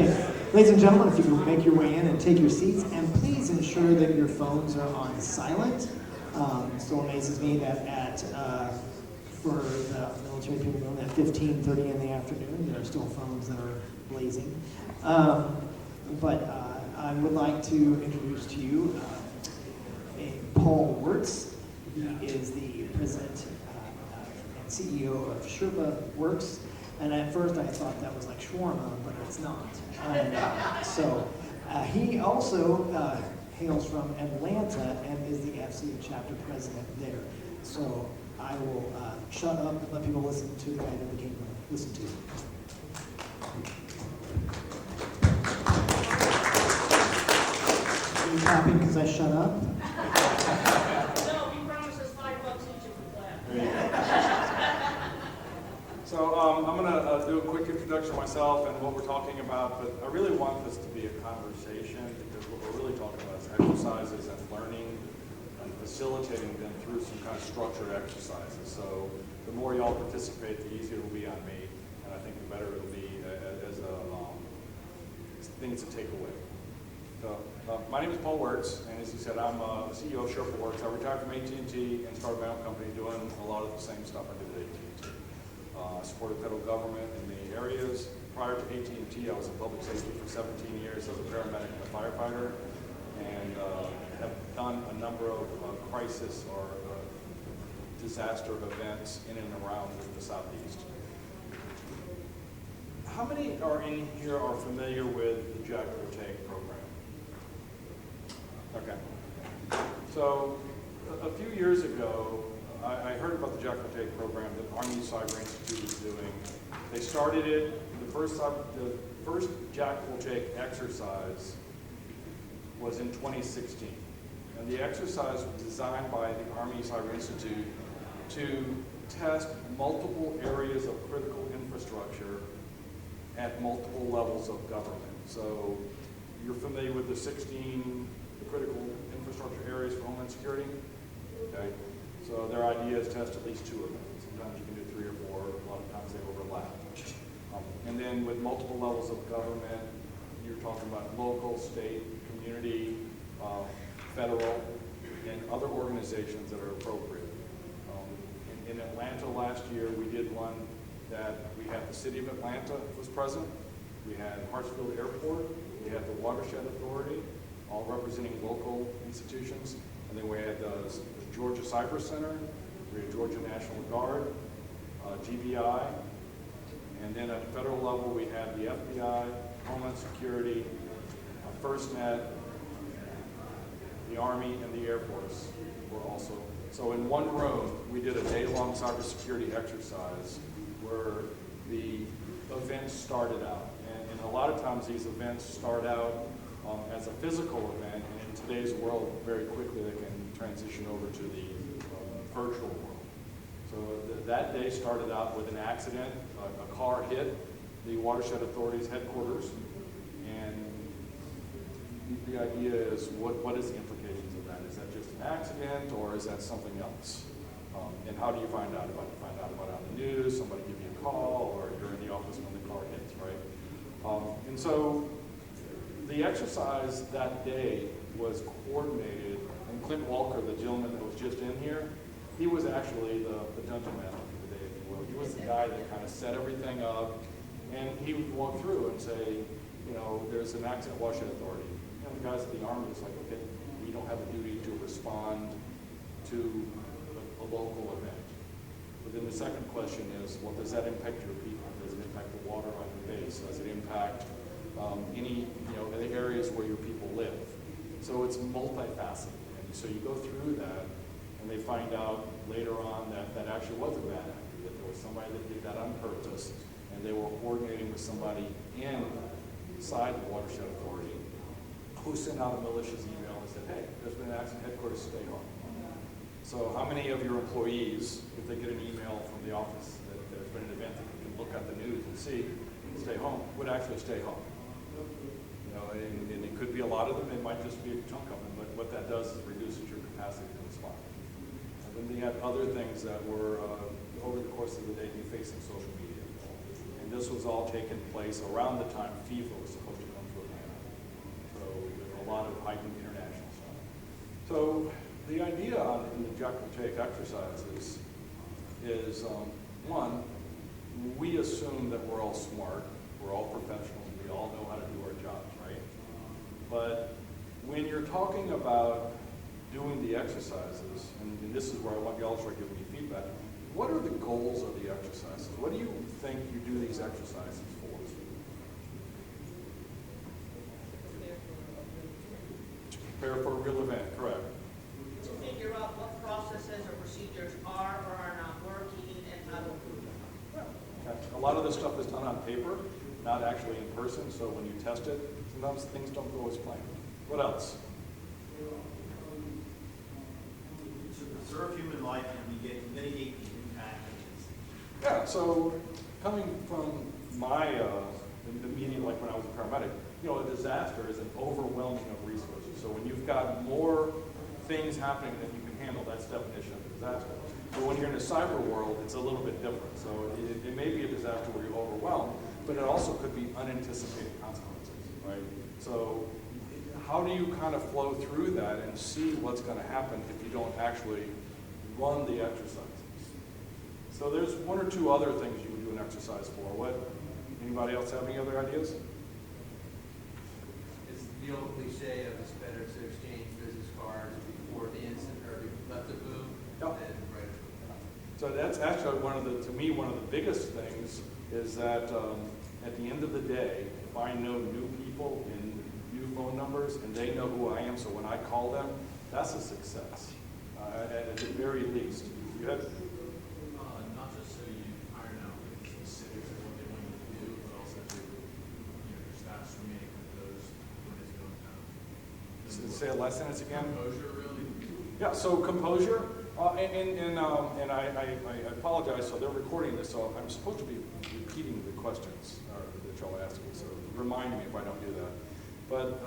Okay, ladies and gentlemen, if you can make your way in and take your seats, and please ensure that your phones are on silent. It still amazes me that for the military people doing that 15:30 in the afternoon, there are still phones that are blazing. But I would like to introduce to you Paul Wirtz. He is the president and CEO of Sherpa Works. And at first I thought that was like shawarma, but it's not. He also hails from Atlanta and is the FCA chapter president there. So I will shut up and let people listen to the guy that they came to listen to. Are you clapping because I shut up? No, he promised us $5 each if we clap. So I'm going to do a quick introduction of myself and what we're talking about, but I really want this to be a conversation because what we're really talking about is exercises and learning and facilitating them through some kind of structured exercises. So the more y'all participate, the easier it will be on me, and I think the better it will be as things to take away. So, my name is Paul Wirtz, and as you said, I'm CEO of Sherpa Works. I retired from AT&T and started my own company doing a lot of the same stuff I did at AT&T. I supported federal government in many areas. Prior to AT&T, I was in public safety for 17 years as a paramedic and a firefighter, and have done a number of crisis or disaster events in and around the Southeast. How many are in here are familiar with the Jack or Take program? Okay. So a few years ago, I heard about the Jack or Take program that Army Cyber Institute is doing. They started it, the first Jack or Take exercise was in 2016. And the exercise was designed by the Army Cyber Institute to test multiple areas of critical infrastructure at multiple levels of government. So you're familiar with the 16 critical infrastructure areas for Homeland Security? Okay. So their idea is test at least 2 of them. Sometimes you can do 3 or 4. A lot of times they overlap. And then with multiple levels of government, you're talking about local, state, community, federal, and other organizations that are appropriate. In Atlanta last year, we did one that we had the City of Atlanta was present. We had Hartsfield Airport. We had the Watershed Authority, all representing local institutions. And then we had the Georgia Cyber Center, we had Georgia National Guard, GBI, and then at the federal level we had the FBI, Homeland Security, FirstNet, the Army, and the Air Force were also. So in one room, we did a day-long cybersecurity exercise where the events started out. And a lot of times these events start out as a physical event, and in today's world, very quickly they can transition over to the virtual world. So that day started out with an accident. A car hit the Watershed Authority's headquarters, and the idea is what is the implications of that? Is that just an accident, or is that something else? And how do you find out about it? You find out about it on the news, somebody give you a call, or you're in the office when the car hits, right? And so the exercise that day was coordinated, and Clint Walker, the gentleman that was just in here, he was actually the dungeon master for the day, if you will. He was the guy that kind of set everything up, and he would walk through and say, you know, there's an accident at Watershed Authority. You know, the guys at the Army was like, okay, we don't have a duty to respond to a local event. But then the second question is, well, does that impact your people? Does it impact the water on your base? Does it impact any, the areas where your people live? So it's multifaceted. And so you go through that, and they find out later on that that actually was a bad actor, that there was somebody that did that on purpose, and they were coordinating with somebody inside the Watershed Authority who sent out a malicious email and said, hey, there's been an accident, headquarters, stay home. So how many of your employees, if they get an email from the office that there's been an event that you can look at the news and see, stay home, would actually stay home? And it could be a lot of them, it might just be a chunk of them, but what that does is reduces your capacity to respond. And then they had other things that were, over the course of the day, facing social media. And And this was all taking place around the time FIFA was supposed to come to Atlanta. So there's a lot of heightened international stuff. So the idea in the Jack will take exercises is, one, we assume that we're all smart, we're all professionals, we all know how to do our jobs, right? But when you're talking about doing the exercises, and this is where I want y'all to start giving me feedback, what are the goals of the exercises? What do you think you do these exercises for? To prepare for a real event, correct. To figure out what processes or procedures are or are not working and how to improve them. Okay. A lot of this stuff is done on paper, not actually in person, so when you test it, sometimes things don't go as planned. What else? To preserve human life and mitigate the impact of this. Yeah, so coming from my the media, like when I was a paramedic, a disaster is an overwhelming of resources. So when you've got more things happening than you can handle, that's the definition of a disaster. But when you're in a cyber world, it's a little bit different. So it may be a disaster where you're overwhelmed, but it also could be unanticipated consequences, right? So how do you kind of flow through that and see what's going to happen if you don't actually run the exercises? So there's one or two other things you would do an exercise for. Anybody else have any other ideas? It's the old cliche of it's better to exchange business cards before the incident or left the booth Yep. than right after. So that's actually to me, one of the biggest things is that at the end of the day, if I know new people and new phone numbers and they know who I am, so when I call them, that's a success, at the very least. You have, Not just so you iron out the specifics of what they want you to do, but also to, your staff's remaining with those when it's going down. say the last sentence again. Composure, really. Yeah, so composure, and I apologize, so they're recording this, so I'm supposed to be repeating the questions that y'all asked me, so remind me if I don't do that. But,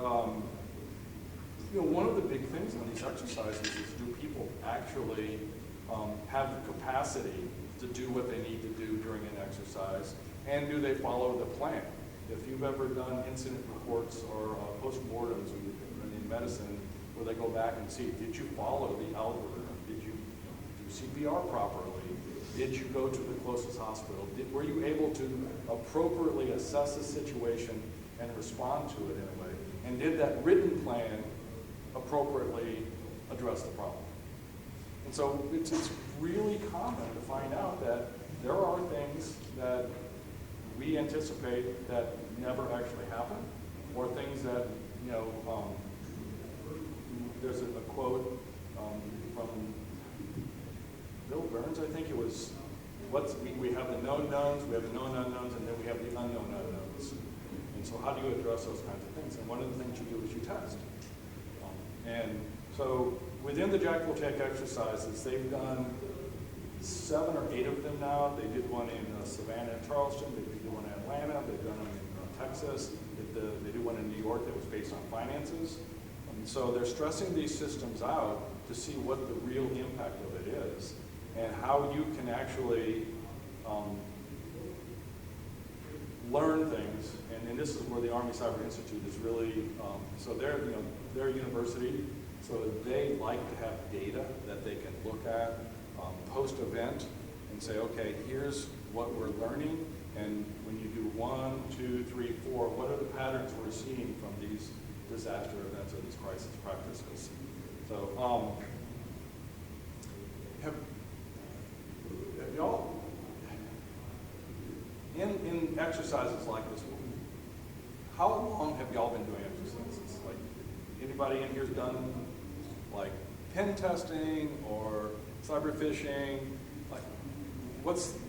one of the big things on these exercises is, do people actually have the capacity to do what they need to do during an exercise, and do they follow the plan? If you've ever done incident reports or postmortems in medicine, where they go back and see, did you follow the algorithm? Did you do CPR properly? Did you go to the closest hospital? Were you able to appropriately assess the situation and respond to it in a way? And did that written plan appropriately address the problem? And so it's really common to find out that there are things that we anticipate that never actually happen, or things that, there's a quote from Bill Burns, I think it was, we have the known knowns, we have the known unknowns, and then we have the unknown unknowns. And so how do you address those kinds of things? And one of the things you do is you test. And so within the Jack will take exercises, they've done 7 or 8 of them now. They did one in Savannah and Charleston, they did one in Atlanta, they've done them in Texas, they did one in New York that was based on finances. So they're stressing these systems out to see what the real impact of it is and how you can actually learn things. And this is where the Army Cyber Institute is really, so they're a university, so they like to have data that they can look at post-event and say, okay, here's what we're learning, and when you do 1, 2, 3, 4, what are the patterns we're seeing from these disaster events or these crisis practices? So, have y'all, in exercises like this, how long have y'all been doing exercises? Like, anybody in here's done like pen testing or cyber phishing? Like,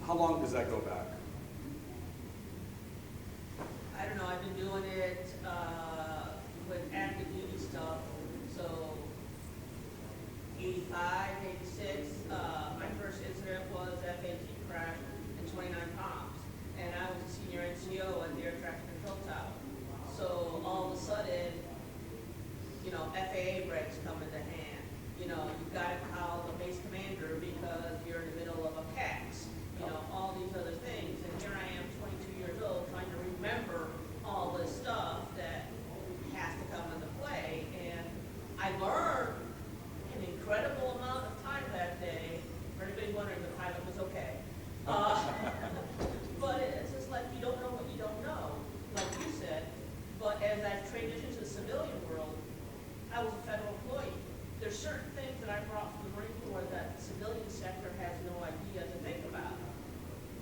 how long does that go back? I don't know, I've been doing it with active duty stuff, so 85, 86. My first incident was FAT crash in 29 Palms, and I was a senior NCO at the air traffic control tower. So all of a sudden, FAA breaks come into hand. You've got to call the base commander because you're in the middle of a CAX. All these other things. But as I transitioned to the civilian world, I was a federal employee. There's certain things that I brought from the Marine Corps that the civilian sector has no idea to think about.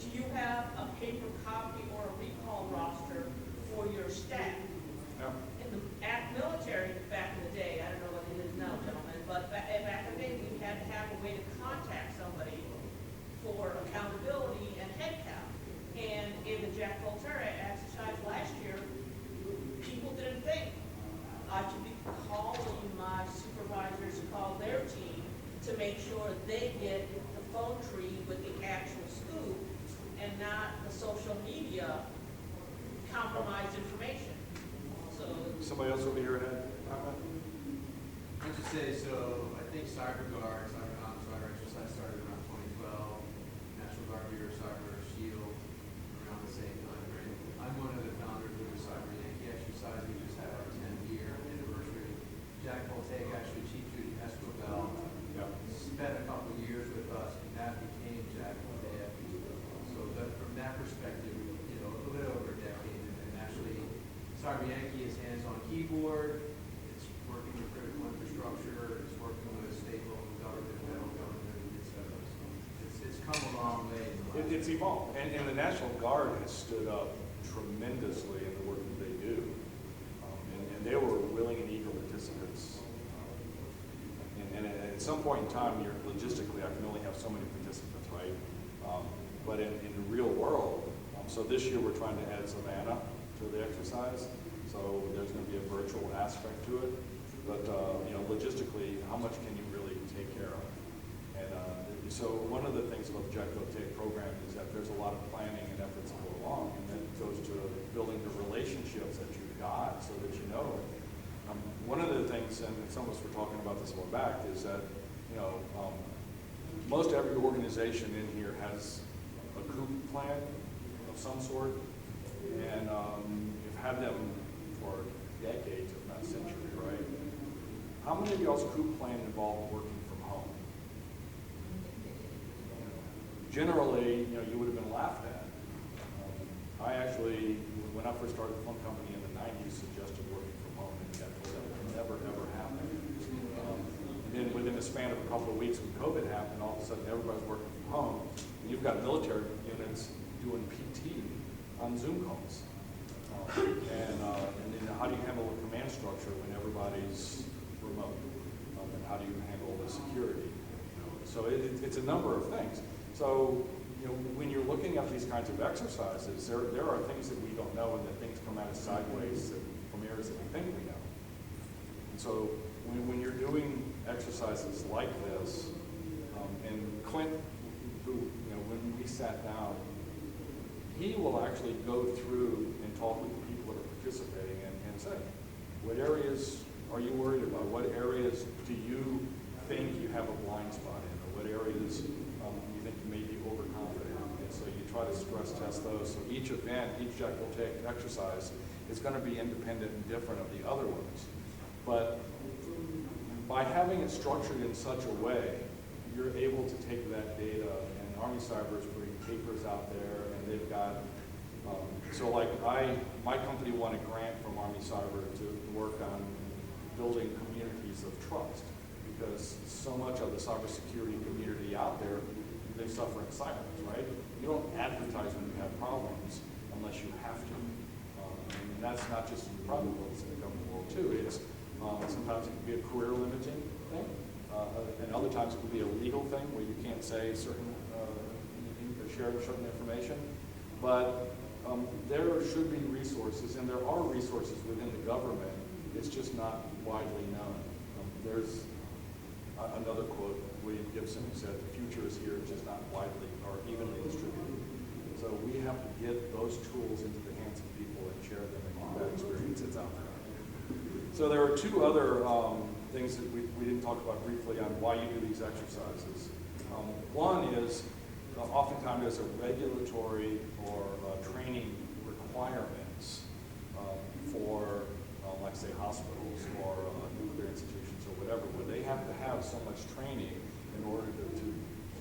Do you have a paper copy or a recall roster for your staff? Yeah. In the military back in the day, I don't know what it is now, gentlemen, but back in the day, we had to have a way to contact somebody for accountability and head count. And in the Jack Volterra exercise last year, people didn't think I should be calling my supervisors to call their team to make sure they get the phone tree with the actual scoop and not the social media compromised information. So Somebody else over here had a comment? I just say, so I think CyberGuard, cyber exercise started around 2012. National Guard Bureau Cyber Shield around the same time frame. I'm one of the founders of the Cyber Yankee exercise. We just had our 10th-year anniversary. Jack Voltaire, actually Chief Judy Esquivel, spent a couple of years with us, and that became Jack Voltaire. So that, from that perspective, you know, a little bit over a decade, and actually, Cyber Yankee is hands-on keyboard. It's working with critical infrastructure. It's working with state, local government, federal government, etc. So it's come a long way. In the last It's evolved, and the National Guard has stood up tremendously in the work that they do, and they were willing and eager participants. And at some point in time, logistically, I can only have so many participants, right? But in the real world, so this year we're trying to add Savannah to the exercise, so there's going to be a virtual aspect to it. But you know, logistically, how much can you really take care of? And so one of the things about the Jack Voltaire program is that there's a lot of planning and efforts that go along, and then it goes to building the relationships that you've got so that you know it. One of the things, and some of us were talking about this a while back, is that, you know, most every organization in here has a COOP plan of some sort, and you've had them for decades, if not centuries, right? How many of y'all's COOP plan involved working from home? Generally, you know, you would have been laughed at. I actually, when I first started the phone company in the 90s, suggested working from home, and that would never, ever happen. And then within the span of a couple of weeks when COVID happened, all of a sudden everybody's working from home, and you've got military units doing PT on Zoom calls. And then how do you handle a command structure when everybody's remote? And how do you handle the security? So it's a number of things. So, you know, when you're looking at these kinds of exercises, there are things that we don't know, and that things come at us sideways from areas that we think we know. And so when you're doing exercises like this, and Clint, who, you know, when we sat down, he will actually go through and talk with the people that are participating and say, what areas are you worried about? What areas do you think you have a blind spot in? Or what areas you think you may be overconfident in? And so you try to stress test those. So each event, each Jack Voltaire exercise is going to be independent and different of the other ones. But by having it structured in such a way, you're able to take that data, and Army Cyber is putting papers out there, and they've got, so like my company won a grant from Army Cyber to work on building communities of trust, because so much of the cybersecurity community out there, they suffer in silence, right? You don't advertise when you have problems unless you have to. And that's not just in the private world, it's in the government world too. It's sometimes it can be a career limiting thing, and other times it can be a legal thing where you can't say certain, share certain information. But there should be resources, and there are resources within the government. It's just not widely known. There's another quote, William Gibson, who said, "The future is here, it's just not widely or evenly distributed." So we have to get those tools into the hands of people and share them and keep that experience that's out there. So there are two other things that we didn't talk about briefly on why you do these exercises. One is, oftentimes there's a regulatory or training requirements for, like say, hospitals or nuclear institutions or whatever, where they have to have so much training in order to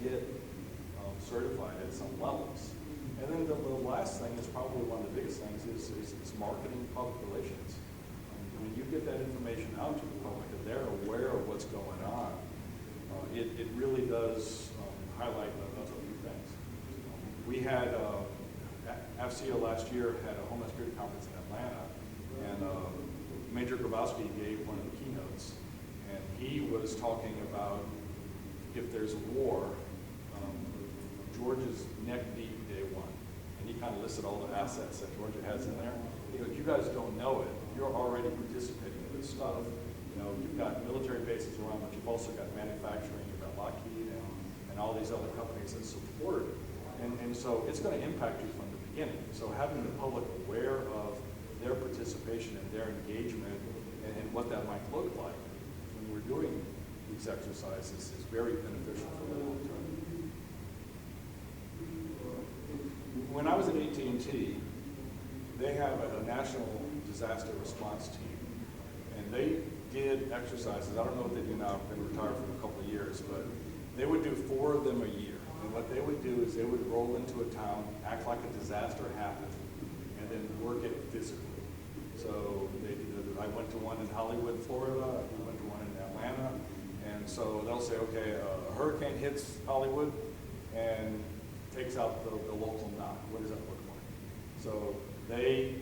get certified at some levels. And then the last thing is probably one of the biggest things is marketing, public relations. when you get that information out to the public and they're aware of what's going on, it really does highlight a few things. We had, FCO last year had a Homeland Security conference in Atlanta, and Major Grabowski gave one of the keynotes, and he was talking about if there's a war, Georgia's neck deep day one. And he kind of listed all the assets that Georgia has in there. He goes, you guys don't know it. You're already participating in this stuff. You know, you've got military bases around, but you've also got manufacturing, you've got Lockheed and all these other companies that support it. And so it's going to impact you from the beginning. So having the public aware of their participation and their engagement and what that might look like when we're doing these exercises is very beneficial for the long term. When I was at AT&T, they have a national disaster response team, and they did exercises. I don't know what they do now. I've been retired for a couple of years, but they would do 4 of them a year. And what they would do is they would roll into a town, act like a disaster happened, and then work it physically. So I went to one in Hollywood, Florida. We went to one in Atlanta. And so they'll say, okay, a hurricane hits Hollywood and takes out the local knot. What does that look like? So they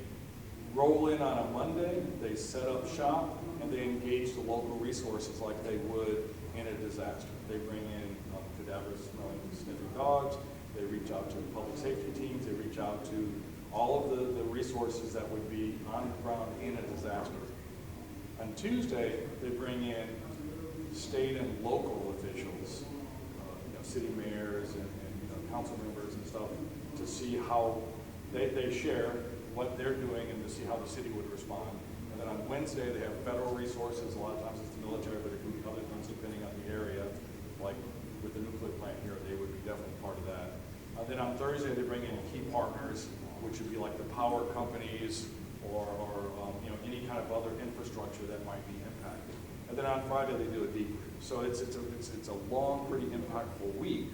roll in on a Monday, they set up shop, and they engage the local resources like they would in a disaster. They bring in cadaver-smelling sniffing dogs, they reach out to public safety teams, they reach out to all of the resources that would be on the ground in a disaster. On Tuesday, they bring in state and local officials, city mayors and council members and stuff, to see how they share what they're doing and to see how the city would respond. And then on Wednesday, they have federal resources. A lot of times it's the military, but it can be other things depending on the area. Like with the nuclear plant here, they would be definitely part of that. Then on Thursday, they bring in key partners, which would be like the power companies or any kind of other infrastructure that might be impacted. And then on Friday, they do a debrief. So it's a long, pretty impactful week.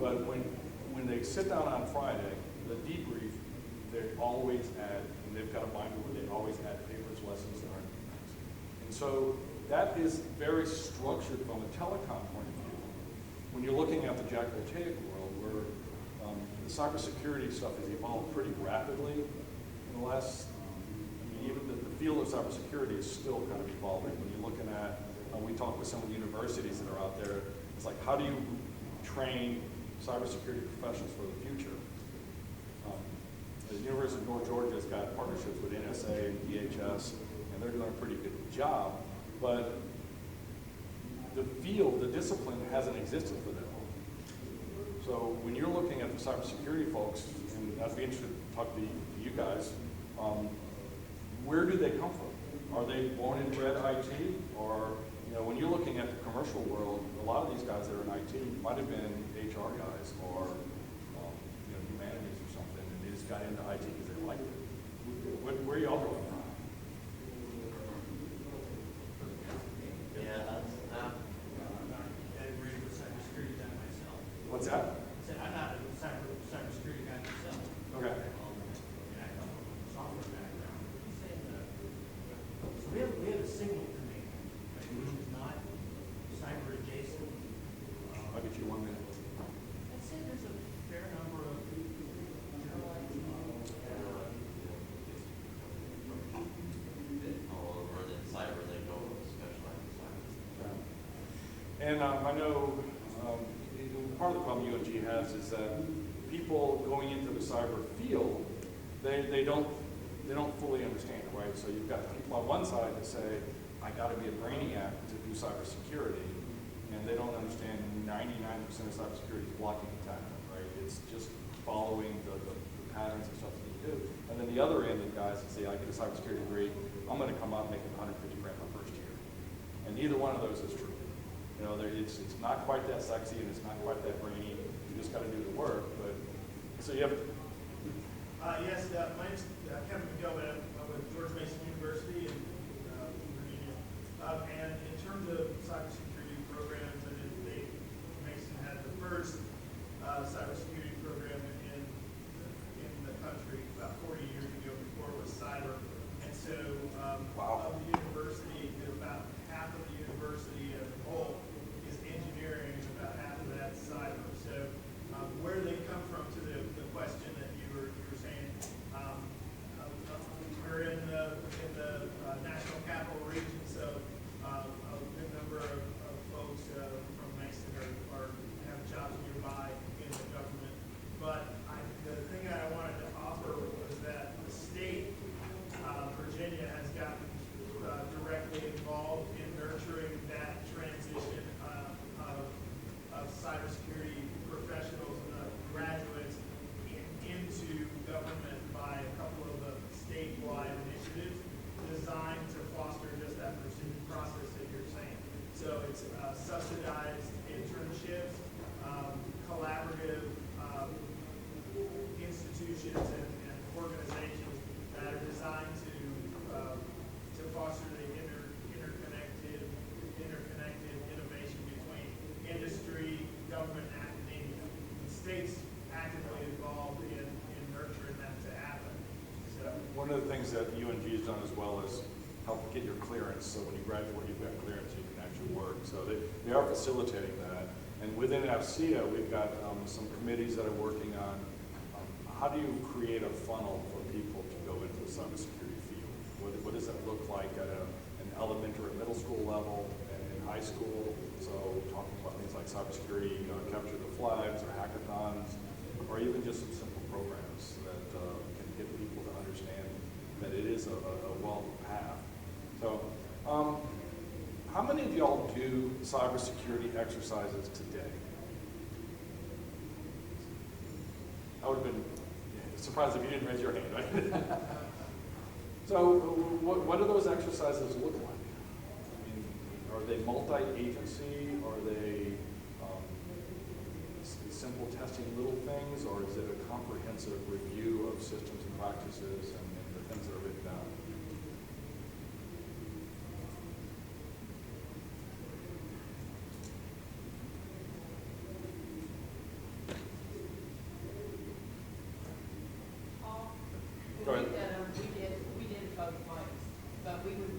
But when they sit down on Friday, the debrief, they always add, and they've got a binder where they always add papers, lessons learned. And so that is very structured from a telecom point of view. When you're looking at the Jack-Mosaic world, where the cybersecurity stuff has evolved pretty rapidly in the last, even the field of cybersecurity is still kind of evolving. When you're looking at, we talk with some of the universities that are out there, it's like, how do you train cybersecurity professionals for the future? The University of North Georgia has got partnerships with NSA and DHS, and they're doing a pretty good job, but the field, the discipline hasn't existed for them. So when you're looking at the cybersecurity folks, and I'd be interested to talk to you guys, where do they come from? Are they born and bred IT? Or, when you're looking at the commercial world, a lot of these guys that are in IT might have been HR guys or humanities or something, and they just got into IT because they liked it. Where are y'all going from? Yeah, I'm not integrated with cybersecurity guy myself. What's that? I said I'm not a cybersecurity guy myself. Okay. I come from a software background. So we have a signal command, right, which is not cyber adjacent. I'll get you 1 minute. I'd say there's a fair number of general IT. All over the cyber, they go specialize in cyber. And I know part of the problem UNG has is that people going into the cyber field, they don't fully understand it, right? So you've got people on one side that say, I got to be a brainiac to do cybersecurity, and they don't understand 99% of cybersecurity is blocking and tackling, right? It's just following the patterns and stuff that you do. And then the other end of the guys that say, I get a cybersecurity degree, I'm going to come out making $150 grand my first year. And neither one of those is true. It's not quite that sexy and it's not quite that brainy. You just got to do the work. But so you have. Yes, my name's Kevin McGill. I'm with George Mason University in Virginia. And in terms of cybersecurity programs, Mason had the first cybersecurity program in the country about 40 years ago. Before it was cyber, and so Wow. Of the that UNG has done as well as help get your clearance, so when you graduate, you've got clearance, you can actually work. So they are facilitating that. And within AFCEA, we've got some committees that are working on how do you create a funnel for people to go into the cybersecurity field? What does that look like at an elementary or middle school level and in high school? So talking about things like cybersecurity, capture the flags or hackathons, or even just some simple programs that can get people to understand that it is a welcome path. So how many of y'all do cybersecurity exercises today? I would have been surprised if you didn't raise your hand, right? So what do those exercises look like? I mean, are they multi-agency? Are they simple testing little things? Or is it a comprehensive review of systems and practices and the things that are written down? Go ahead. We did both ways, but we would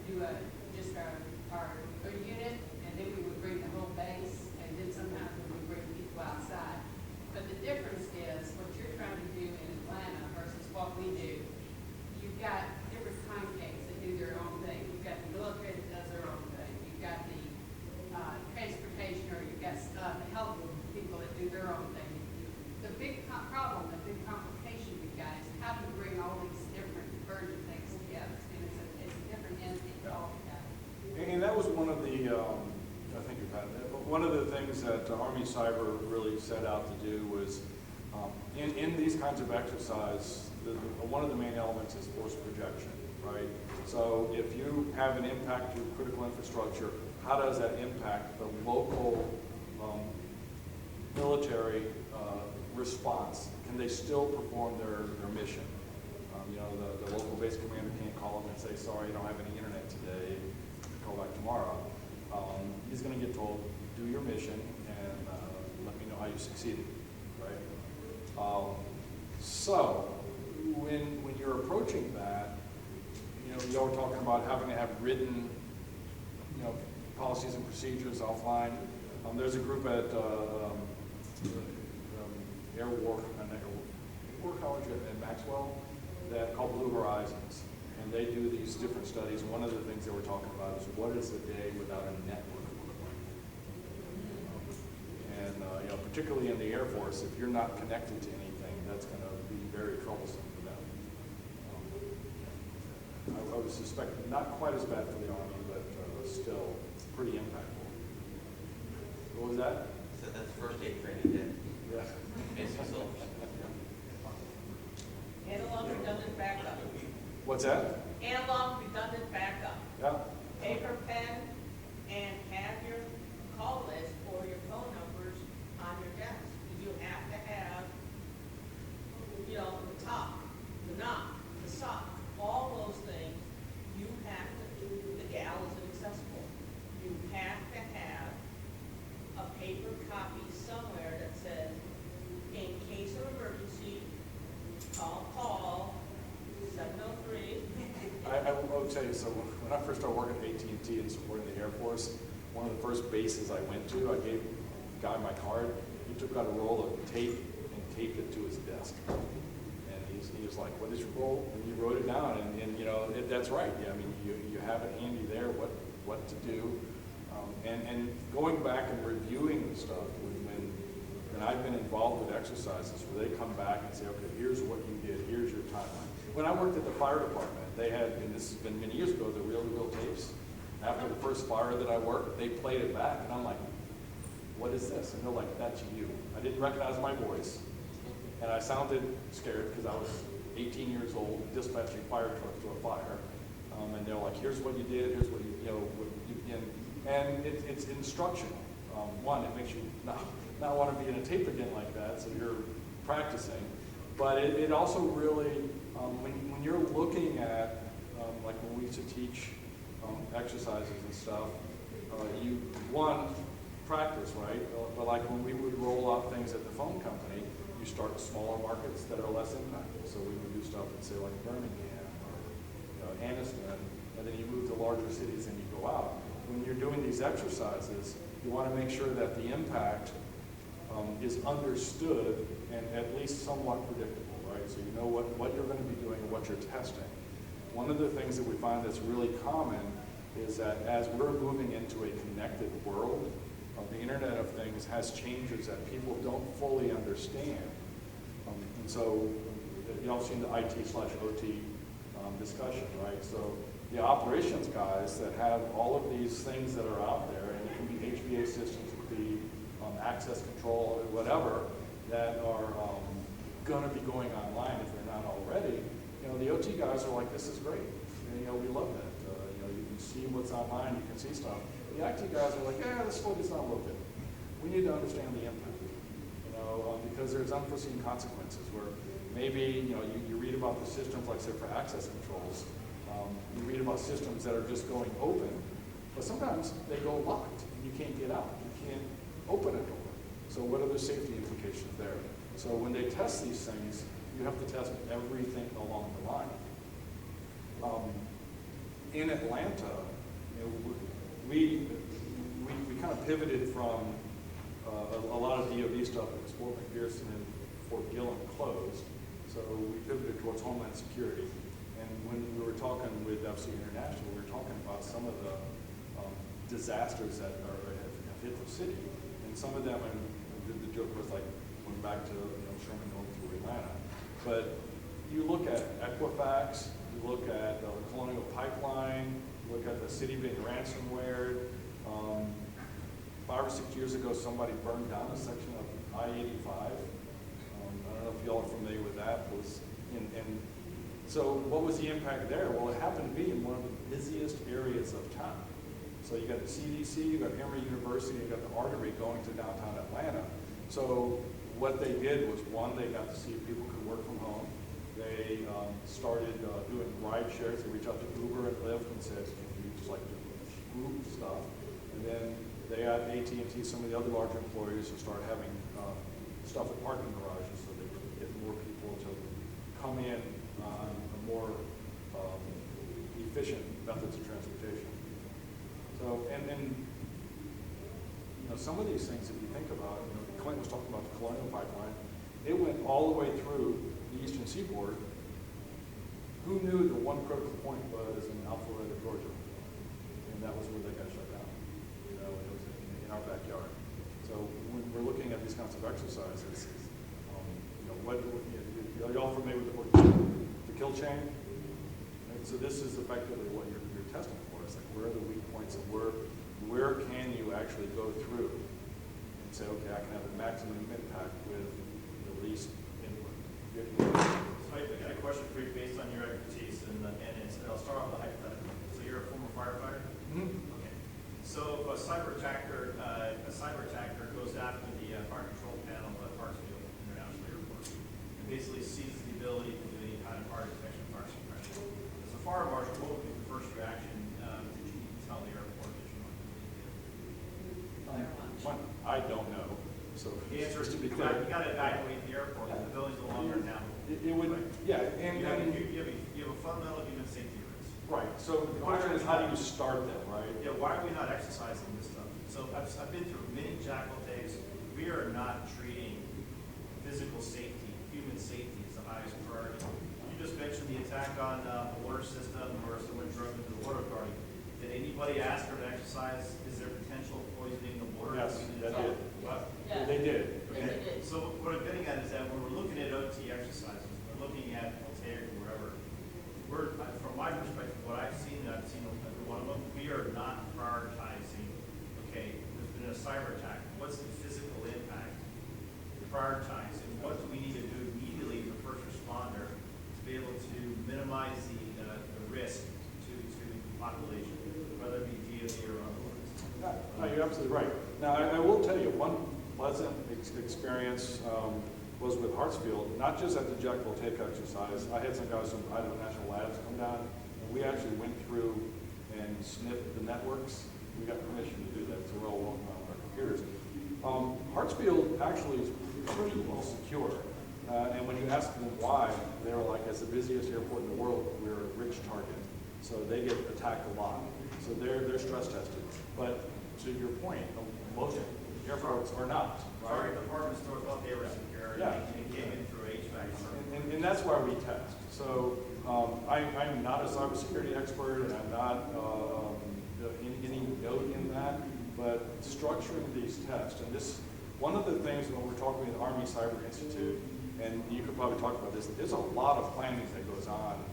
do just our unit, and then we would bring the whole base, and then sometimes we would bring people outside. But the difference is what you're trying to do in Atlanta versus what we do. You've got different contacts that do their own thing. You've got the military that does their own thing. You've got the transportation, or you've got the health people that do their own thing. The big problem, the big complication we've got is how do you bring all these different divergent things together? And it's a different entity altogether. And that was one of the, I think you've had that, but one of the things that Army Cyber really set out to do was, in these kinds of exercise, one of the main elements is force projection, right? So if you have an impact to critical infrastructure, how does that impact the local military response? Can they still perform their mission? The local base commander can't call them and say, sorry, I don't have any internet today, call back tomorrow. He's going to get told, do your mission and let me know how you succeeded, right? So when you're approaching that, y'all were talking about having to have written, policies and procedures offline. There's a group at Air War College at Maxwell that called Blue Horizons, and they do these different studies. One of the things they were talking about is what is a day without a network look like? And particularly in the Air Force, if you're not connected to anything, that's going to be very troublesome for them. I would suspect not quite as bad for the Army, but still pretty impactful. What was that? So that's first aid training day. Yeah. Basic syllabus. Analog redundant backup. What's that? Analog redundant backup. Yeah. Paper, pen, and have your call list or your phone numbers on your desk. You have to have, the top, the knob, the sock, all those things. You have to do, the gal is inaccessible. You have to have a paper copy somewhere that says, in case of emergency, call 703. I will tell you, so when I first started working at AT&T and supporting the Air Force, one of the first bases I went to, I gave the guy my card. He took out a roll of tape and taped it to his desk. And he was like, what is your role? And he wrote it down, and that's right. Yeah, I mean, you have it handy there, what to do. And going back and reviewing the stuff, when I've been involved with exercises where they come back and say, okay, here's what you did, here's your timeline. When I worked at the fire department, they had, and this has been many years ago, the reel-to-reel tapes. After the first fire that I worked, they played it back, and I'm like, what is this? And they're like, that's you. I didn't recognize my voice, and I sounded scared because I was 18 years old dispatching fire trucks to a fire. And they're like, here's what you did, here's what and it's instructional. One, it makes you not want to be in a tape again like that, so you're practicing. But it also really, when you're looking at, like when we used to teach exercises and stuff, you, practice, right? But like when we would roll out things at the phone company, you start with smaller markets that are less impactful. So we would do stuff in, say, like Birmingham or larger cities and you go out, when you're doing these exercises, you want to make sure that the impact is understood and at least somewhat predictable, right? So you know what you're going to be doing and what you're testing. One of the things that we find that's really common is that as we're moving into a connected world, the Internet of Things has changes that people don't fully understand. And so you all seen the IT/OT discussion, right? So the operations guys that have all of these things that are out there, and it can be HVA systems, it could be access control, or whatever, that are going to be going online if they're not already. You know, the OT guys are like, this is great. And, you know, we love that. You know, you can see what's online, you can see stuff. The IT guys are like, yeah, this float is not worth it. We need to understand the impact, you know, because there's unforeseen consequences where maybe, you know, you read about the systems, like say for access controls, you read about systems that are just going open, but sometimes they go locked and you can't get out. You can't open a door. So what are the safety implications there? So when they test these things, you have to test everything along the line. In Atlanta, you know, we kind of pivoted from a lot of DoD stuff at Fort McPherson and Fort Gillem closed, so we pivoted towards Homeland Security. And when we were talking with FC International, we were talking about some of the disasters that have hit the city. And some of them, and the joke was like, going back to Sherman going through Atlanta. But you look at Equifax, you look at the Colonial Pipeline, you look at the city being ransomware. 5 or 6 years ago, somebody burned down a section of I-85. I don't know if y'all are familiar with that. So what was the impact there? Well, it happened to be in one of the busiest areas of town. So you got the CDC, you got Emory University, you got the artery going to downtown Atlanta. So what they did was, one, they got to see if people could work from home. They started doing ride shares. They reached out to Uber and Lyft and said, can you just like do group stuff? And then they had AT&T, some of the other larger employers, to start having stuff at parking garages so they could get more people to come in on a more efficient methods of transportation. So, and you know, some of these things, if you think about, you know, Clinton was talking about the Colonial Pipeline. It went all the way through the Eastern Seaboard. Who knew the one critical point was in Alpharetta, Georgia? And that was where they got shut down. You know, it was in our backyard. So when we're looking at these kinds of exercises, you know, are y'all familiar with the kill chain? And so this is effectively what you're testing for. It's like, where are the weak points, and where can you actually go through and say, okay, I can have the maximum impact with the least input. So I got a question for you based on your expertise, and I'll start off with a hypothetical. So you're a former firefighter? Mm-hmm. Okay. So if a cyber attacker goes after the fire control panel at Hartsfield International Airport and basically seizes the ability to do any kind of fire detection, fire suppression. As a fire marshal, what would be the first reaction that you need to tell the airport that you want to do? I don't know. So The answer is to be you clear, got to evacuate the airport. The building's no longer inhabitable. it would, yeah, and You have a fundamental human safety risk. right. So the question is, how do you start them, right? Yeah, why are we not exercising this stuff? So I've been through many jackal takes. We are not treating physical safety, human safety as the highest priority. You just mentioned the attack on the water system where someone drove into the water authority. Did anybody ask her to exercise? Is there potential poisoning the water? Yes, they did. What? Yes. They did. Yes, it is. So what I'm getting at is that when we're looking at OT exercises, we're looking at Voltaire or wherever, from my perspective, what I've seen, and I've seen every one of them, we are not prioritizing, okay, there's been a cyber attack. What's the physical impact? Prioritize. And what do we need to do immediately as a first responder to be able to minimize the risk to the population, whether it be DoD or otherwise? No, you're absolutely right. Now, I will tell you, one pleasant experience was with Hartsfield, not just at the Jack Voltaic exercise. I had some guys from Idaho National Labs come down, and we actually went through and sniffed the networks. We got permission to do that, so we're all walking around with our computers. Hartsfield actually is pretty well secure. And when you ask them why, they were like, as the busiest airport in the world, we're a rich target. So they get attacked a lot. So they're stress tested. But to your point, most air folks are not, Our right? department store thought they were secure, Yeah. and it came in through HVAC. And that's why we test. So I'm not a cybersecurity expert, and I'm not any note in that, but structuring these tests, and this, one of the things when we're talking with the Army Cyber Institute, and you could probably talk about this, there's a lot of planning that goes on,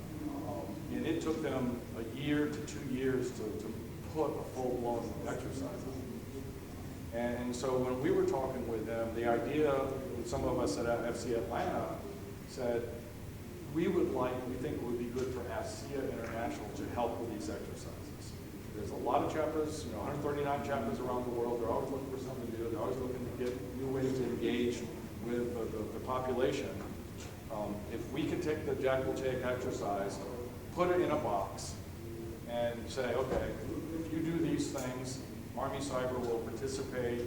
and it took them a year to 2 years to put a full-blown exercise on. And so when we were talking with them, the idea, some of us at FC Atlanta said, we think it would be good for ASEA International to help with these exercises. There's a lot of chapters, 139 chapters around the world. They're always looking for something to do. They're always looking to get new ways to engage with the population. If we can take the Jack will take exercise, put it in a box, and say, okay, if you do these things, Army Cyber will participate,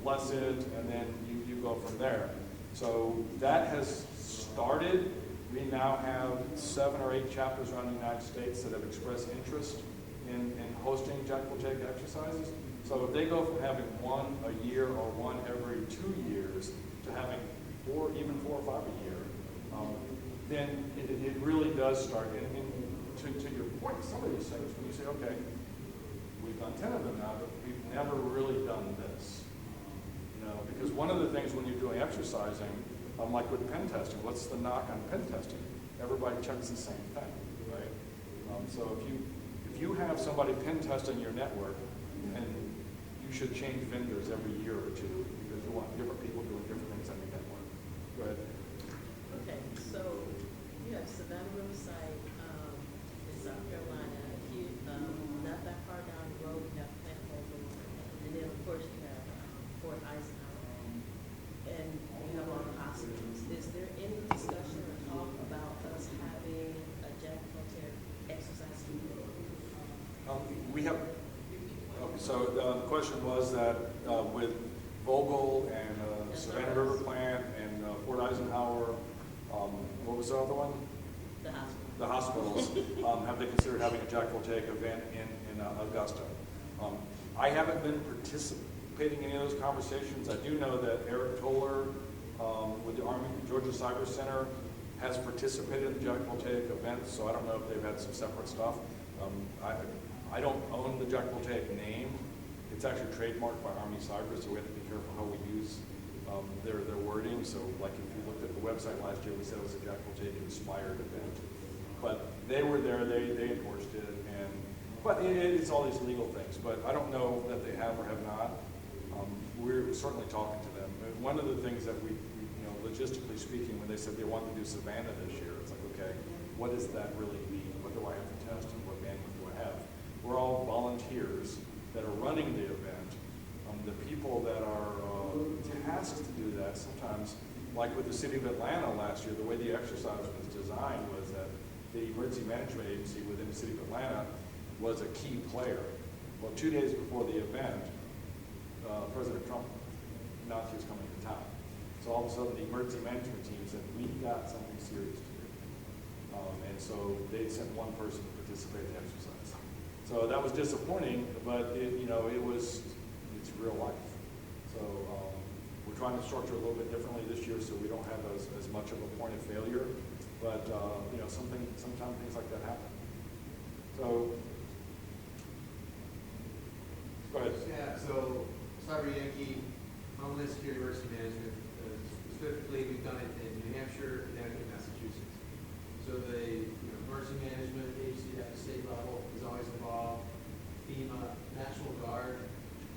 bless it, and then you go from there. So that has started. We now have 7 or 8 chapters around the United States that have expressed interest in hosting Jack will take exercises. So if they go from having one a year or one every 2 years to having 4, even 4 or 5 a year, then it really does start. And to your point, some of these things, when you say, okay, we've done 10 of them now, but we've never really done this. Because one of the things when you're doing exercising, like with pen testing, what's the knock on pen testing? Everybody checks the same thing, right? So if you have somebody pen testing your network, and you should change vendors every year or two because you want different people doing different things on your network. Go ahead. Okay, so you have Savannah Riverside in South Carolina, here, not that far down the road, you have Plant Mobile, and then of course you have Fort Eisenhower, and you have all the hospitals. Is there any discussion or talk about us having a Jack Voltaire exercise studio? We have, okay, so the question was that with Vogel and Savannah River Plant and Fort Eisenhower, what was the other one? The hospital. The hospitals, have they considered having a Jack Voltaire event in Augusta? I haven't been participating in any of those conversations. I do know that Eric Toller with the Army Georgia Cyber Center has participated in the Jack Voltaire event, so I don't know if they've had some separate stuff. I don't own the Jack Voltaire name. It's actually trademarked by Army Cyber, so we have to be careful how we use their wording. So like if you looked at the website last year, we said it was a Jack Voltaire inspired event. But they were there, they endorsed it, but it's all these legal things. But I don't know that they have or have not. We're certainly talking to them. And one of the things that we logistically speaking, when they said they wanted to do Savannah this year, it's like, okay, what does that really mean? What do I have to test and what bandwidth do I have? We're all volunteers that are running the event. The people that are tasked to do that sometimes, like with the city of Atlanta last year, the way the exercise was designed was that the emergency management agency within the city of Atlanta was a key player. Well, 2 days before the event, President Trump announced he was coming to town. So all of a sudden the emergency management team said, we got something serious to do. And so they sent one person to participate in the exercise. So that was disappointing, but it's real life. So we're trying to structure a little bit differently this year so we don't have as much of a point of failure. But sometimes things like that happen. So go ahead. Yeah, so Cyber Yankee, Homeland Security Emergency Management, specifically we've done it in New Hampshire, Connecticut, Massachusetts. So the emergency management agency at the state level is always involved. FEMA, National Guard,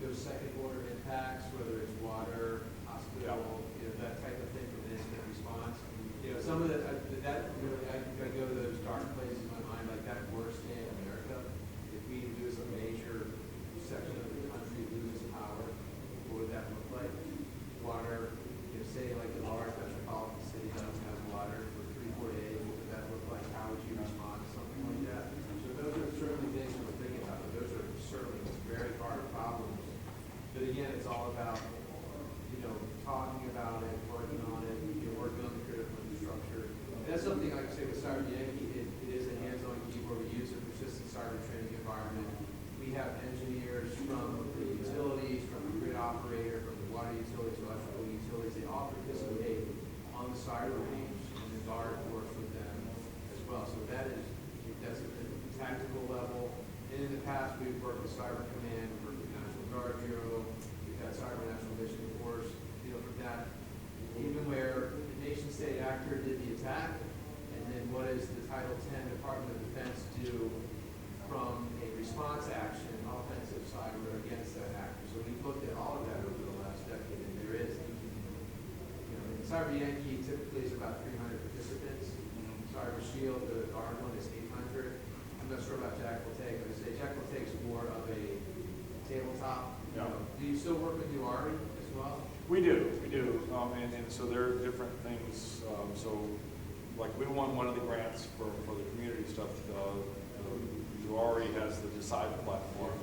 those second order impacts, whether it's water, hospital, that type of thing for the incident response. Some of I go to those dark places in my mind, like that worst day in America. If we lose a major section of the country loses power, what would that look like? Water, say like a large metropolitan city doesn't have water for 3-4 days, what would that look like? How would you respond to something like that? So those are certainly things we're thinking about, but those are certainly very hard problems. But again, it's all about past, we've worked with Cyber Command, we've worked with National Guard Bureau, we've had Cyber National Mission Force, from that, even where the nation-state actor did the attack, and then what does the Title X Department of Defense do from a response action, offensive cyber against that actor. So we've looked at all of that over the last decade, and there is, in Cyber Yankee typically is about 300 participants. Cyber Shield, our one is 800. I'm not sure about Jack will take, but I say Jack will take is more of a tabletop. Yeah. Do you still work with Ari as well? We do, and so there are different things. So, like we won one of the grants for the community stuff. Already has the Decide platform.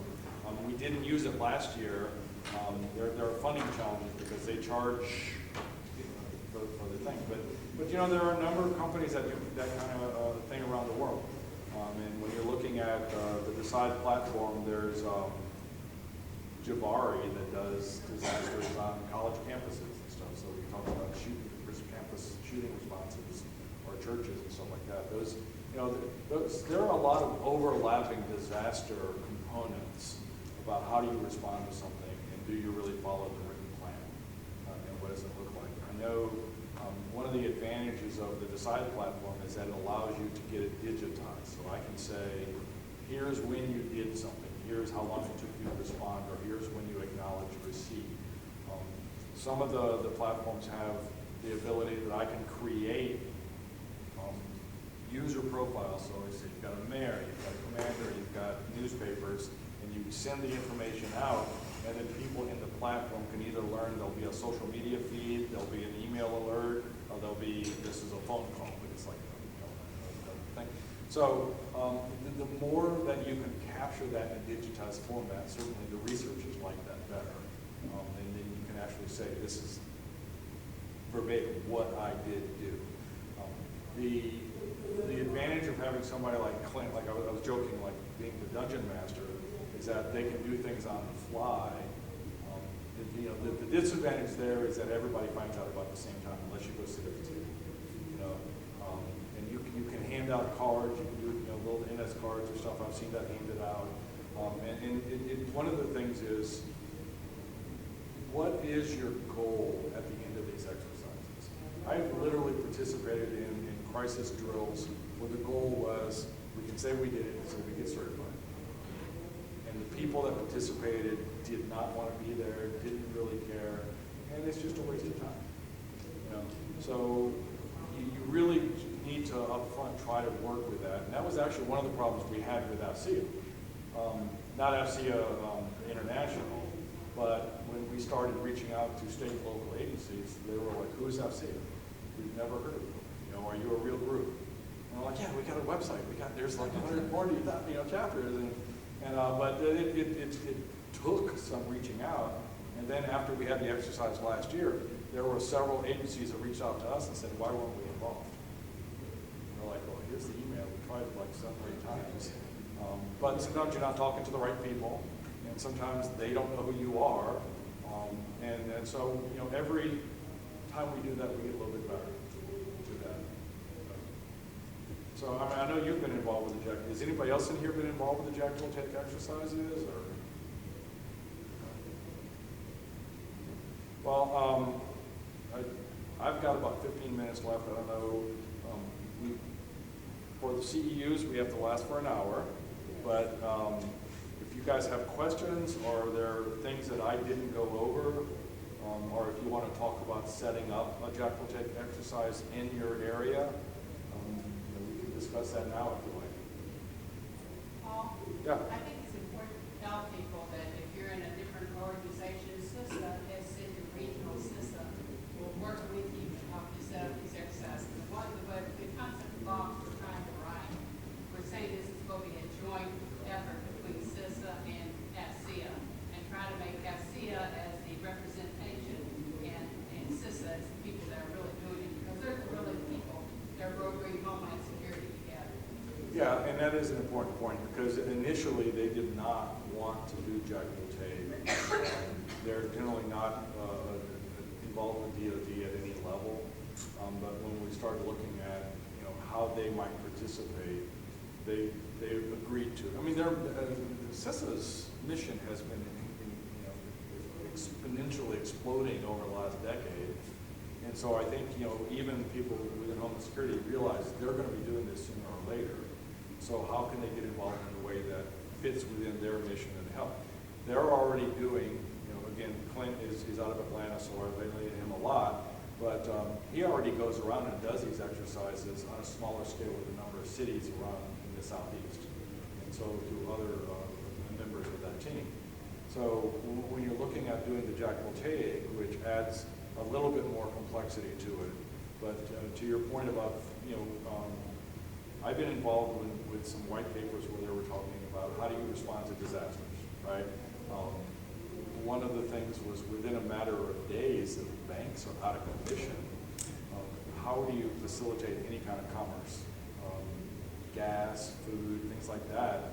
We didn't use it last year. There are funding challenges because they charge for the thing. But there are a number of companies that do that kind of thing around the world. And when you're looking at the Decide platform, there's Jabari that does disasters on college campuses and stuff. So we talk about campus shooting responses or churches and stuff like that. There are a lot of overlapping disaster components about how do you respond to something and do you really follow the written plan and what does it look like. I know one of the advantages of the Decide platform is that it allows you to get it digitized. So I can say, here's when you did something, here's how long it took you to respond, or here's when you acknowledge receipt. Some of the platforms have the ability that I can create user profiles. So you've got a mayor, you've got a commander, you've got newspapers, and you send the information out, and then people in the platform can either learn there'll be a social media feed, there'll be an email alert, or there'll be, this is a phone call, but it's like a thing. So the more that you can capture that in a digitized format, certainly the researchers like that better. And then you can actually say, this is verbatim what I did do. The advantage of having somebody like Clint, like I was joking, like being the dungeon master, is that they can do things on the fly. The disadvantage there is that everybody finds out about the same time, unless you go sit at the table. And you can hand out cards, you can do little NS cards or stuff. I've seen that handed out. One of the things is, what is your goal at the end of these exercises? I've literally participated in crisis drills where the goal was, we can say we did it so we get certified. And the people that participated did not want to be there, didn't really care, and it's just a waste of time. So you really need to upfront try to work with that. And that was actually one of the problems we had with AFCEA. Not AFCEA International, but when we started reaching out to state and local agencies, they were like, who is AFCEA? We've never heard of them. Are you a real group? And we're like, yeah, we got a website. There's like 140 chapters, but it took some reaching out. And then after we had the exercise last year, there were several agencies that reached out to us and said, why weren't we involved? And we're like, well, here's the email. We tried it like 7 or 8 times. But sometimes you're not talking to the right people, and sometimes they don't know who you are. And so, every time we do that, we get a little bit better. So I know you've been involved with the Jack. Has anybody else in here been involved with the Jack Will Take exercises? Or? Well, I've got about 15 minutes left. I don't know. For the CEUs, we have to last for an hour. But if you guys have questions, or there are things that I didn't go over, or if you want to talk about setting up a Jack Will Take exercise in your area, discuss that now if you like. Paul? Yeah. I think it's important to tell people that if you're in a different organization, CISA, as in the regional CISA, will work with you to help you set up these exercises. The concept of law we're trying to write, we're saying this is going to be a joint effort between CISA and AFCEA, and try to make AFCEA as the representation and CISA as the people that are really doing it, because they're the really people that are bringing Homeland Security together. Yeah, and that is an important point, because initially they did not want to do Jack Will Take. They're generally not involved with DoD at any level, but when we started looking at how they might participate, they they've agreed to. I mean, CISA's mission has been exponentially exploding over the last decade. And so I think, even people within Homeland Security realize they're going to be doing this sooner or later. So how can they get involved in a way that fits within their mission and help? They're already doing, again, Clint is out of Atlanta, so I relate to him a lot, but he already goes around and does these exercises on a smaller scale with a number of cities around in the Southeast. And so do other members of that team. So when you're looking at doing the Jack-Voltaic, which adds a little bit more complexity to it, but to your point about, I've been involved with some white papers where they were talking about how do you respond to disasters, right? One of the things was within a matter of days, if banks are out of commission, how do you facilitate any kind of commerce, gas, food, things like that,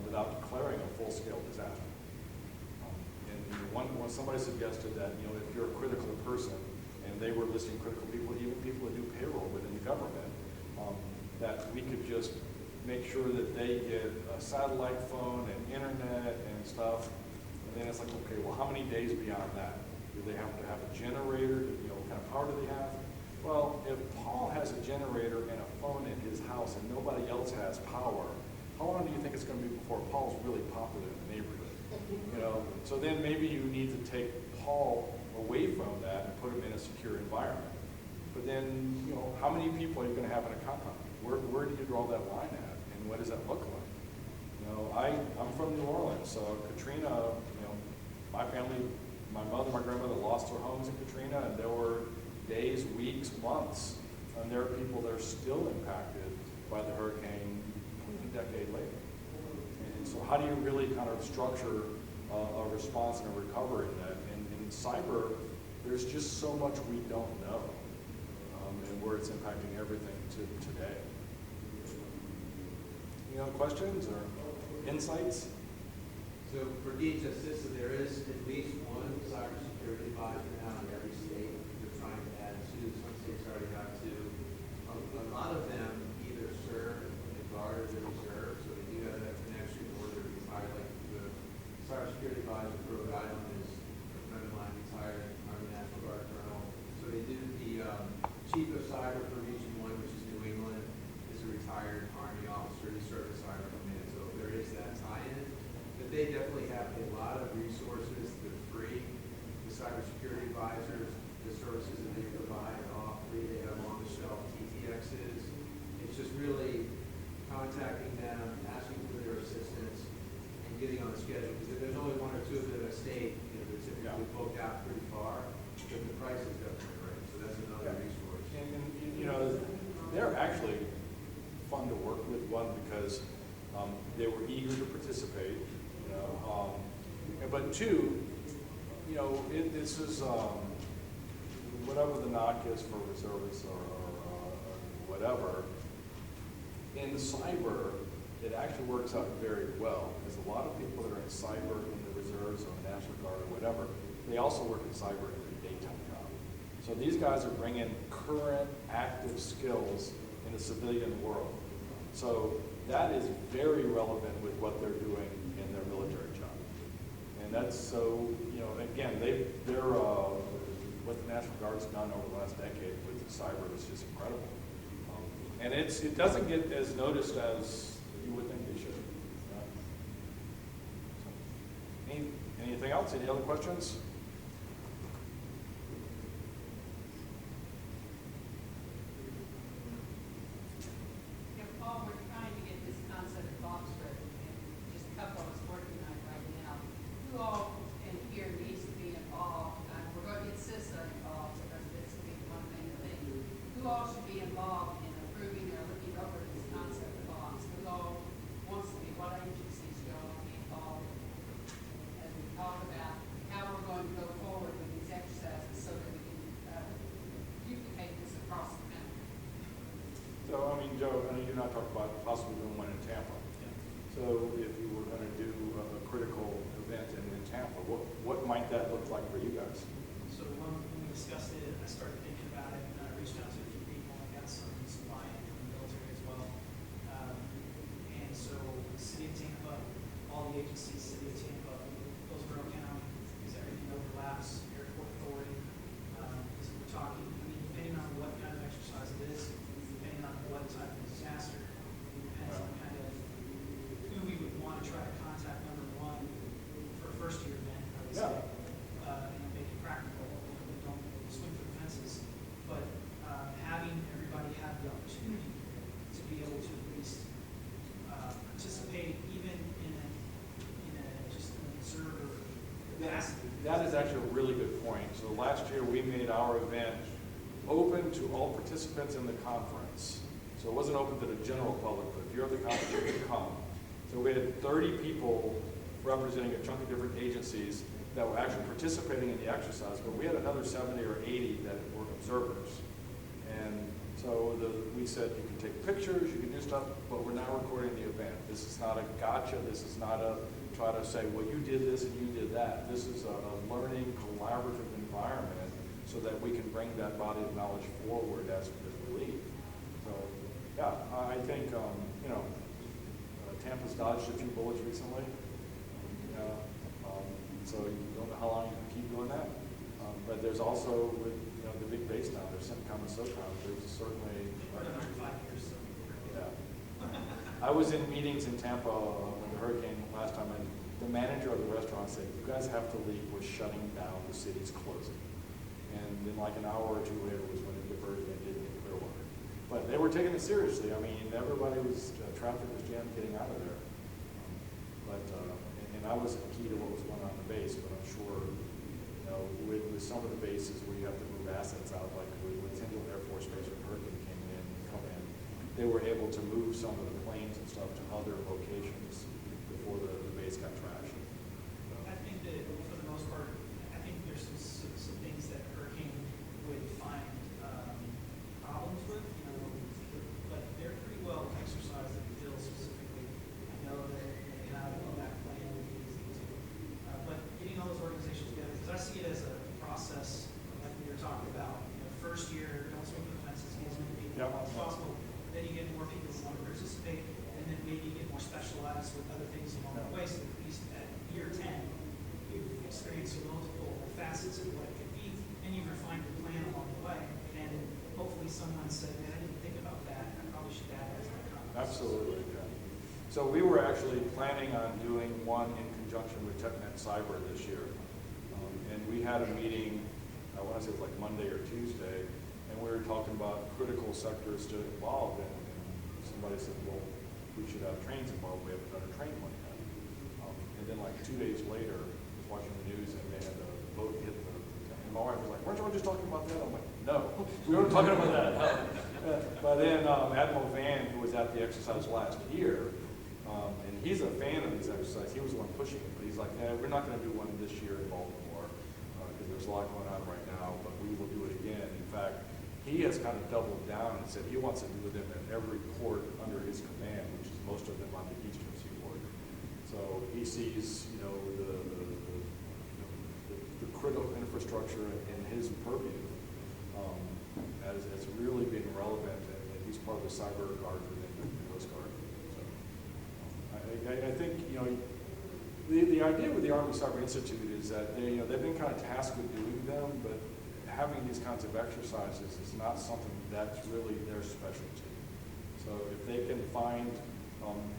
without declaring a full-scale disaster? And somebody suggested that if you're a critical person, and they were listing critical people, even people that do payroll within the government, that we could just make sure that they get a satellite phone and internet and stuff. And then it's like, okay, well, how many days beyond that? Do they have to have a generator? What kind of power do they have? Well, if Paul has a generator and a phone in his house and nobody else has power, how long do you think it's going to be before Paul's really popular in the neighborhood? So then maybe you need to take Paul away from that and put him in a secure environment. But then, how many people are you going to have in a compound? Where do you draw that line at, and what does that look like? I'm from New Orleans, so Katrina, my family, my mother, my grandmother lost their homes in Katrina, and there were days, weeks, months, and there are people that are still impacted by the hurricane a decade later. And so how do you really kind of structure a response and a recovery in that? And in cyber, there's just so much we don't know, and where it's impacting everything today. Any other questions or insights? So for DHS, there is at least one cybersecurity advisor now in every state. They're trying to add two. Some states already have two. A lot of them either serve in the Guard or the Reserve, so they do have that connection, or they're retired. Like the cybersecurity advisor for Rhode Island is a friend of mine, retired Army National Guard colonel. So they do the chief of cyber for Region 1, which is New England, is a retired Army officer. He served as cyber command, so there is that tie-in. But they definitely have a lot of resources that are free. The cybersecurity advisors, the services that they provide are all free. They have on-the-shelf TTXs. It's just really contacting them, asking for their assistance, and getting on the schedule. Because if there's only one or two of them in a state, they're typically booked out pretty far. But the price is definitely right. So that's another resource. And they're actually fun to work with, one, because they were eager to participate, but two, this is whatever the knock is for reservists or whatever. In cyber, it actually works out very well, because a lot of people that are in cyber in the reserves or National Guard or whatever, they also work in cyber in their daytime job. So these guys are bringing current active skills in the civilian world. So that is very relevant with what they're doing in their military job. And that's so, again, they're what the National Guard's done over the last decade with cyber is just incredible. And it doesn't get as noticed as you would think they should. So, anything else? Any other questions? Paul, we're trying to get this concept of box ready, and just a couple of us working on it right now. Who all in here needs to be involved? We're going to get CISA involved, because this will be one main thing. Who all should be involved in approving or looking over this concept of box? Who all wants to be, what agencies do all want to be involved as we talk about how we're going to go forward with these exercises so that we can duplicate this across the country? So, Joe, I know you're not talking about possibly doing one in Tampa. Yeah. So if you were going to do a critical event in Tampa, what might that look like for you guys? So when we discussed it, I started thinking about it, and I reached out to a few people and got some buy-in from the military as well. And so capacity. That is actually a really good point. So last year, we made our event open to all participants in the conference. So it wasn't open to the general public, but if you're at the conference, you can come. So we had 30 people representing a chunk of different agencies that were actually participating in the exercise, but we had another 70 or 80 that were observers. And so we said you can take pictures, you can do stuff, but we're not recording the event. This is not a gotcha. This is not a try to say, well, you did this and you did that. This is a learning, collaborative environment so that we can bring that body of knowledge forward as we leave. So, yeah, I think, Tampa's dodged a few bullets recently. So you don't know how long you can keep doing that. But there's also, with the big base now, there's Centcom and SOCOM, there's certainly... Another 5 years, so. Yeah. I was in meetings in Tampa when the hurricane last time, and the manager of the restaurant said, you guys have to leave, we're shutting down, the city's closing. And then like an hour or two later was when it diverted and didn't get clear water. But they were taking it seriously. I mean, everybody was, traffic was jammed getting out of there. And I wasn't key to what was going on in the base, but I'm sure, with some of the bases where you have to move assets out, like with Tyndall Air Force Base when hurricane came in, they were able to move some of the planes and stuff to other locations before the base got trashed. I think that for the most part, I think there's some things that hurricane would find problems with, but they're pretty well exercised in the field specifically. I know that they have a back plan would be easy to, but getting all those organizations together, because I see it as a process, like we were talking about. First year, don't swing for the fences, get as many people as possible. Then you get more people who want to participate, and then maybe you get more specialized with other things along the way. So at least at year 10, you've experienced multiple facets of what it could be, and you've refined your plan along the way. And hopefully someone said, man, I didn't think about that. I probably should add that to my comments. Absolutely, yeah. So we were actually planning on doing one in conjunction with TechNet Cyber this year. And we had a meeting, I want to say it was like Monday or Tuesday, and we were talking about critical sectors to involve in. And somebody said, well, we should have trains involved. We haven't done a train like that. And then like 2 days later, I was watching the news and they had a boat hit the, and my wife was like, weren't you just talking about that? I'm like, no, we weren't talking about that. But then Admiral Van, who was at the exercise last year, and he's a fan of these exercises, he was the one pushing it, but he's like, nah, we're not going to do one this year in Baltimore because there's a lot going on right now, but we will do it again. In fact, he has kind of doubled down and said he wants to do them at every port under his command, which is most of them on the eastern seaboard. So he sees, the critical infrastructure in his purview as really being relevant, and he's part of the cyber guard within the Coast Guard. So I think the idea with the Army Cyber Institute is that they've been kind of tasked with doing them, but having these kinds of exercises is not something that's really their specialty. So if they can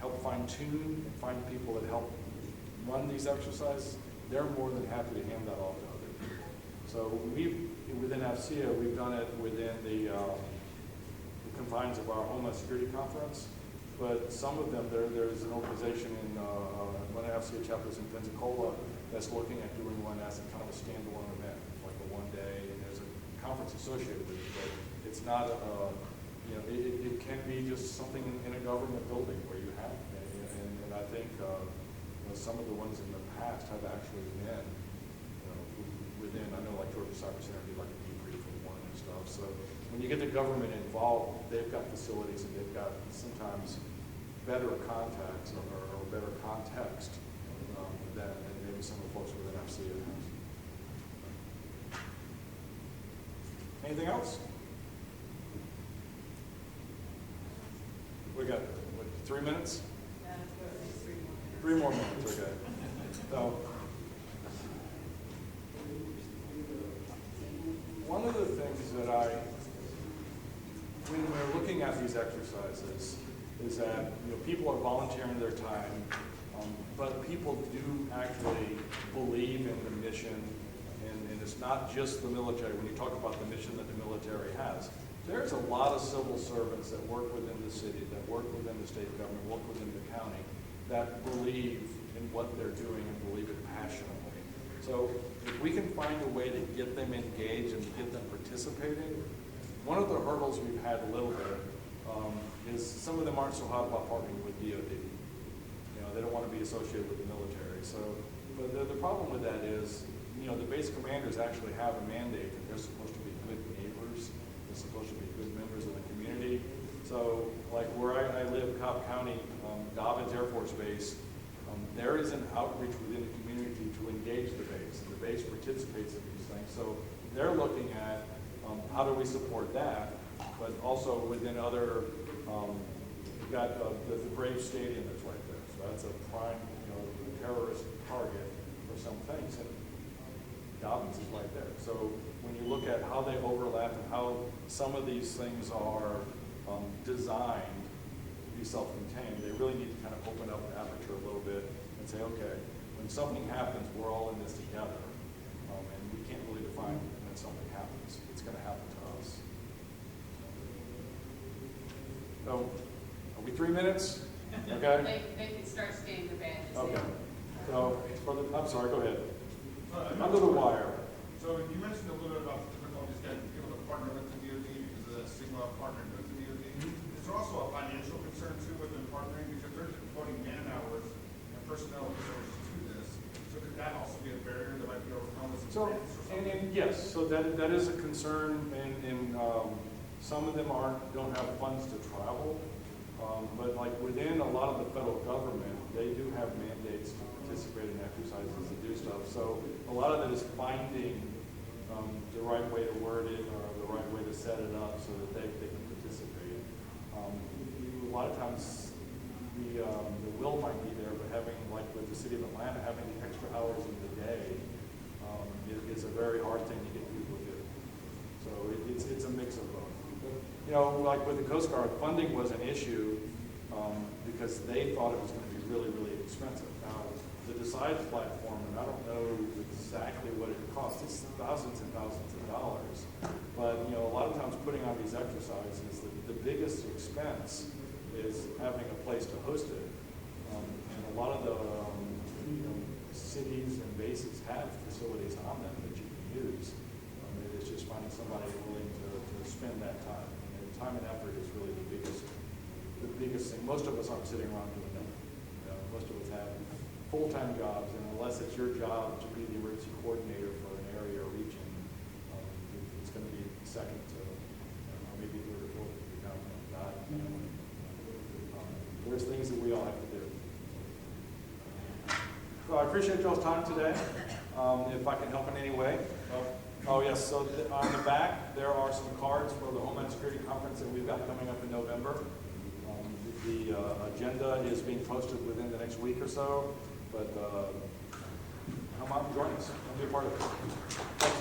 help fine-tune and find people that help run these exercises, they're more than happy to hand that off to other people. So within AFCEA, we've done it within the confines of our Homeland Security Conference, but some of them, there's an organization in one of AFCEA chapters in Pensacola that's looking at doing one as a kind of a standalone event, like a one-day, and there's a conference associated with it, but it's not it can be just something in a government building where you have, and I think some of the ones in the past have actually been within, I know like Georgia Cyber Center did like a debrief with one and stuff, so when you get the government involved, they've got facilities and they've got sometimes better contacts or better context than maybe some of the folks within FCA has. Anything else? We got, 3 minutes? 3 more minutes, okay. So, one of the things that when we're looking at these exercises, is that people are volunteering their time, but people do actually believe in the mission, and it's not just the military. When you talk about the mission that the military has, there's a lot of civil servants that work within the city, that work within the state government, work within the county, that believe in what they're doing and believe it passionately. So if we can find a way to get them engaged and get them participating, one of the hurdles we've had a little bit is some of them aren't so hot about partnering with DOD. You know, they don't want to be associated with the military. So, but the problem with that is, you know, the base commanders actually have a mandate that they're supposed to be good neighbors. They're supposed to be good members of the community. So, like where I live, Cobb County, Dobbins Air Force Base, there is an outreach within the community to engage the base. And the base participates in these things. So they're looking at how do we support that, but also within other, we've got the Brave Stadium that's right there. So that's a prime, you know, terrorist target for some things. And Dobbins is right there. So when you look at how they overlap and how some of these things are designed to be self-contained, they really need to kind of open up the aperture a little bit and say, okay, when something happens, we're all in this together. And we can't really define when something happens. It's going to happen to us. So, are we 3 minutes? Okay. They can start scanning the badges. Okay. So, I'm sorry, go ahead. Under the wire. So you mentioned a little bit about the difficulties getting people to partner with the DOD because of that stigma of partnering with the DOD. Is there also a financial concern too with them partnering because they're devoting man hours and personnel resources to this? So could that also be a barrier that might be overcome with some So, grants or something? and yes, so that is a concern, and some of them don't have funds to travel, but like within a lot of the federal government, they do have mandates to participate in exercises and do stuff. So a lot of it is finding the right way to word it or the right way to set it up so that they can participate. A lot of times the will might be there, but having, like with the city of Atlanta, having the extra hours in the day is a very hard thing to get people to do. So it's a mix of both. But, you know, like with the Coast Guard, funding was an issue because they thought it was going to be really, really expensive. Now, the Decide platform, and I don't know exactly what it costs, it's thousands and thousands of dollars. But, you know, a lot of times putting on these exercises, the biggest expense is having a place to host it. And a lot of the cities and bases have facilities on them that you can use. It's just finding somebody willing to spend that time. And time and effort is really the biggest thing. Most of us aren't sitting around doing nothing. You know, most of us have full-time jobs, and unless it's your job to be the emergency coordinator for an area or region, it's going to be second to, or maybe third or fourth if you're not family. There's things that we all have to do. So I appreciate y'all's time today. If I can help in any way. Oh yes, so on the back there are some cards for the Homeland Security Conference that we've got coming up in November. The agenda is being posted within the next week or so, but come out and join us. Come be a part of it.